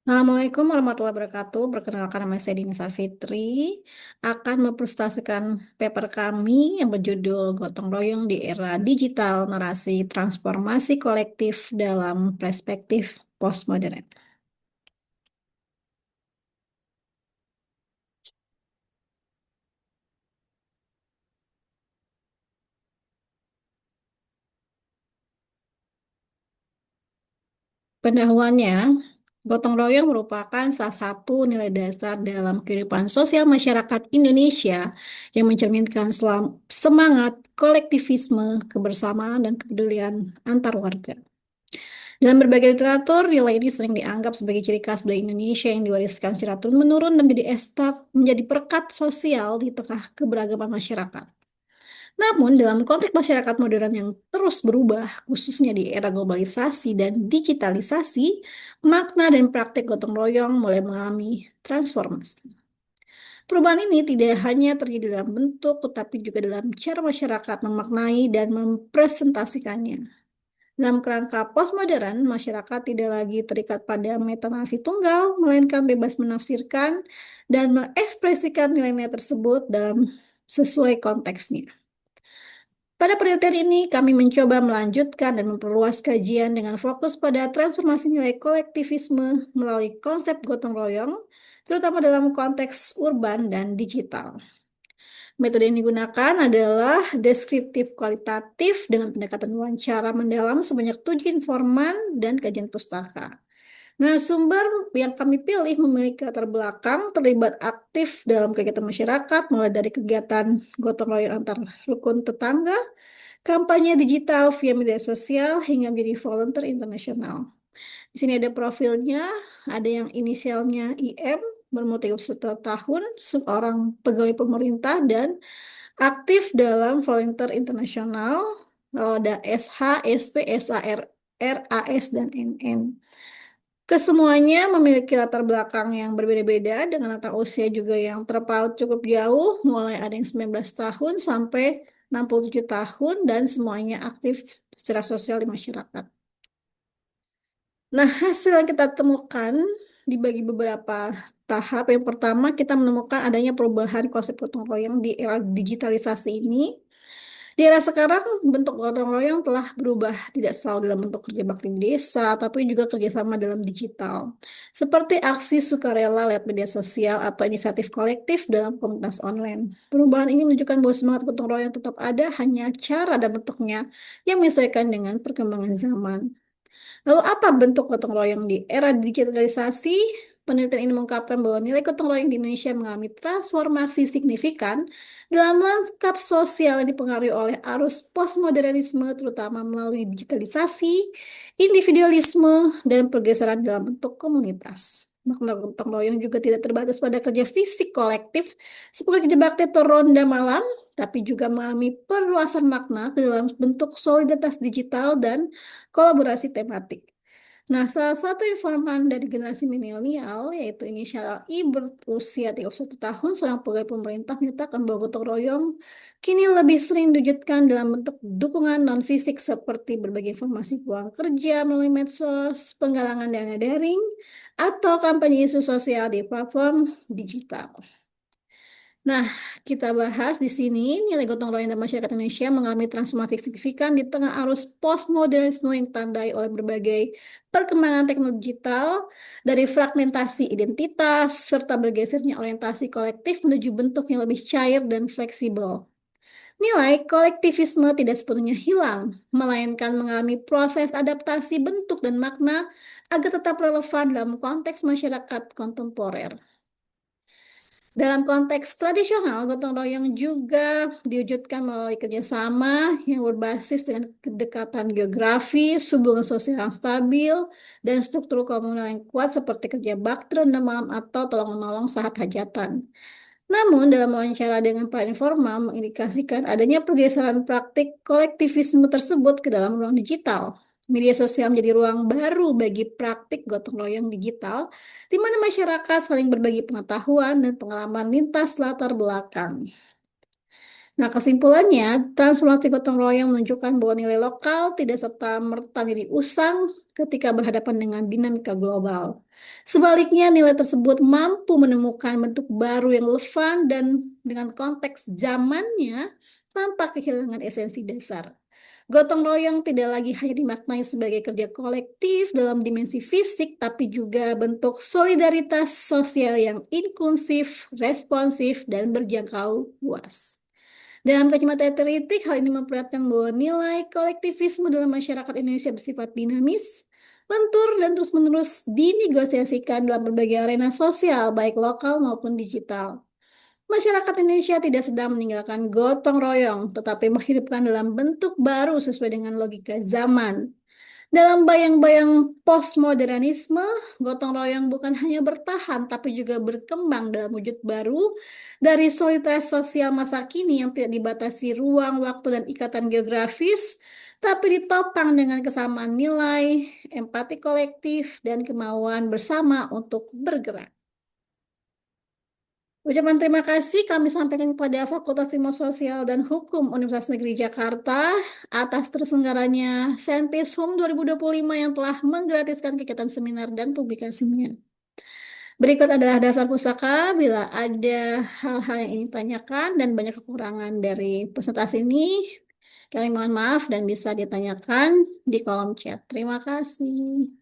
Assalamualaikum warahmatullahi wabarakatuh. Perkenalkan nama saya Dini Savitri. Akan mempresentasikan paper kami yang berjudul Gotong Royong di Era Digital Narasi Transformasi Kolektif dalam Perspektif Postmodern. Pendahuluannya, gotong royong merupakan salah satu nilai dasar dalam kehidupan sosial masyarakat Indonesia yang mencerminkan semangat kolektivisme, kebersamaan, dan kepedulian antar warga. Dalam berbagai literatur, nilai ini sering dianggap sebagai ciri khas budaya Indonesia yang diwariskan secara turun-menurun dan menjadi perekat sosial di tengah keberagaman masyarakat. Namun, dalam konteks masyarakat modern yang terus berubah, khususnya di era globalisasi dan digitalisasi, makna dan praktik gotong royong mulai mengalami transformasi. Perubahan ini tidak hanya terjadi dalam bentuk, tetapi juga dalam cara masyarakat memaknai dan mempresentasikannya. Dalam kerangka postmodern, masyarakat tidak lagi terikat pada metanarasi tunggal, melainkan bebas menafsirkan dan mengekspresikan nilai-nilai tersebut dalam sesuai konteksnya. Pada penelitian ini, kami mencoba melanjutkan dan memperluas kajian dengan fokus pada transformasi nilai kolektivisme melalui konsep gotong royong, terutama dalam konteks urban dan digital. Metode yang digunakan adalah deskriptif kualitatif dengan pendekatan wawancara mendalam sebanyak 7 informan dan kajian pustaka. Nah, sumber yang kami pilih memiliki latar belakang terlibat aktif dalam kegiatan masyarakat, mulai dari kegiatan gotong royong antar rukun tetangga, kampanye digital via media sosial, hingga menjadi volunteer internasional. Di sini ada profilnya, ada yang inisialnya IM, bermotif 1 tahun, seorang pegawai pemerintah dan aktif dalam volunteer internasional. Lalu ada SH, SP, SAR, RAS, dan NN. Kesemuanya memiliki latar belakang yang berbeda-beda dengan rentang usia juga yang terpaut cukup jauh, mulai ada yang 19 tahun sampai 67 tahun dan semuanya aktif secara sosial di masyarakat. Nah, hasil yang kita temukan dibagi beberapa tahap. Yang pertama, kita menemukan adanya perubahan konsep gotong royong di era digitalisasi ini. Di era sekarang, bentuk gotong royong telah berubah tidak selalu dalam bentuk kerja bakti di desa, tapi juga kerjasama dalam digital. Seperti aksi sukarela lewat media sosial atau inisiatif kolektif dalam komunitas online. Perubahan ini menunjukkan bahwa semangat gotong royong tetap ada, hanya cara dan bentuknya yang menyesuaikan dengan perkembangan zaman. Lalu apa bentuk gotong royong di era digitalisasi? Penelitian ini mengungkapkan bahwa nilai gotong royong di Indonesia mengalami transformasi signifikan dalam lanskap sosial yang dipengaruhi oleh arus postmodernisme, terutama melalui digitalisasi, individualisme, dan pergeseran dalam bentuk komunitas. Makna gotong royong juga tidak terbatas pada kerja fisik kolektif seperti kerja bakti atau ronda malam, tapi juga mengalami perluasan makna ke dalam bentuk solidaritas digital dan kolaborasi tematik. Nah, salah satu informan dari generasi milenial, yaitu inisial I berusia 31 tahun, seorang pegawai pemerintah menyatakan bahwa gotong royong kini lebih sering diwujudkan dalam bentuk dukungan non-fisik seperti berbagi informasi peluang kerja melalui medsos, penggalangan dana daring, atau kampanye isu sosial di platform digital. Nah, kita bahas di sini nilai gotong royong dalam masyarakat Indonesia mengalami transformasi signifikan di tengah arus postmodernisme yang ditandai oleh berbagai perkembangan teknologi digital, dari fragmentasi identitas serta bergesernya orientasi kolektif menuju bentuk yang lebih cair dan fleksibel. Nilai kolektivisme tidak sepenuhnya hilang, melainkan mengalami proses adaptasi bentuk dan makna agar tetap relevan dalam konteks masyarakat kontemporer. Dalam konteks tradisional, gotong royong juga diwujudkan melalui kerjasama yang berbasis dengan kedekatan geografis, hubungan sosial yang stabil, dan struktur komunal yang kuat seperti kerja bakti ronda malam atau tolong-menolong saat hajatan. Namun, dalam wawancara dengan para informal mengindikasikan adanya pergeseran praktik kolektivisme tersebut ke dalam ruang digital. Media sosial menjadi ruang baru bagi praktik gotong royong digital, di mana masyarakat saling berbagi pengetahuan dan pengalaman lintas latar belakang. Nah, kesimpulannya, transformasi gotong royong menunjukkan bahwa nilai lokal tidak serta-merta menjadi usang, ketika berhadapan dengan dinamika global. Sebaliknya, nilai tersebut mampu menemukan bentuk baru yang relevan dan dengan konteks zamannya tanpa kehilangan esensi dasar. Gotong royong tidak lagi hanya dimaknai sebagai kerja kolektif dalam dimensi fisik, tapi juga bentuk solidaritas sosial yang inklusif, responsif, dan berjangkau luas. Dalam kacamata teoritik, hal ini memperlihatkan bahwa nilai kolektivisme dalam masyarakat Indonesia bersifat dinamis, lentur, dan terus-menerus dinegosiasikan dalam berbagai arena sosial, baik lokal maupun digital. Masyarakat Indonesia tidak sedang meninggalkan gotong royong, tetapi menghidupkan dalam bentuk baru sesuai dengan logika zaman. Dalam bayang-bayang postmodernisme, gotong royong bukan hanya bertahan, tapi juga berkembang dalam wujud baru dari solidaritas sosial masa kini yang tidak dibatasi ruang, waktu, dan ikatan geografis, tapi ditopang dengan kesamaan nilai, empati kolektif, dan kemauan bersama untuk bergerak. Ucapan terima kasih kami sampaikan kepada Fakultas Ilmu Sosial dan Hukum Universitas Negeri Jakarta atas terselenggaranya Senpes Hum 2025 yang telah menggratiskan kegiatan seminar dan publikasinya. Berikut adalah dasar pusaka bila ada hal-hal yang ingin ditanyakan dan banyak kekurangan dari presentasi ini. Kami mohon maaf dan bisa ditanyakan di kolom chat. Terima kasih.